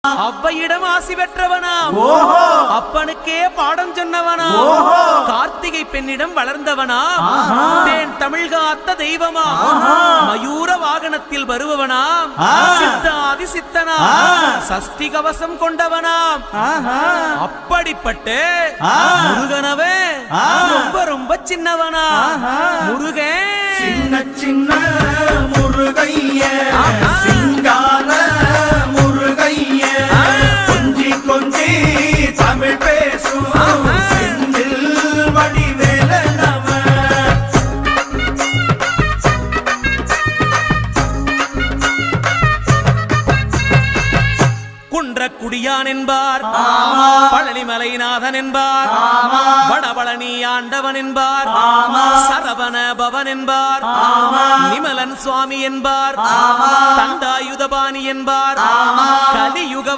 அவ்வையிடம் ஆசி பெற்றவனா, அப்பனுக்கே பாடம் சொன்னவனா, கார்த்திகை பெண்ணிடம் வளர்ந்தவனா, தேன் தமிழ் காத்த தெய்வமா, மயூர வாகனத்தில் வருபவனாம், சித்தாதி சித்தனா, சஷ்டி கவசம் கொண்டவனாம். அப்படிப்பட்ட முருகனவே ரொம்ப ரொம்ப சின்னவனா. முருகன் சின்ன சின்ன முருகைய சிங்கார முருகைய கொஞ்சி கொஞ்சி தமிழ் பேசும் செந்தில் வடிவேலனவ. குன்றக்குடியான் என்பார், பழனிமலைநாதன் என்பார், வடபழனி ஆண்டவன் என்பார், சரவண பவன் என்பார், நிமலன் சுவாமி என்பார், தண்டாயுதபாணி என்பார், கலியுக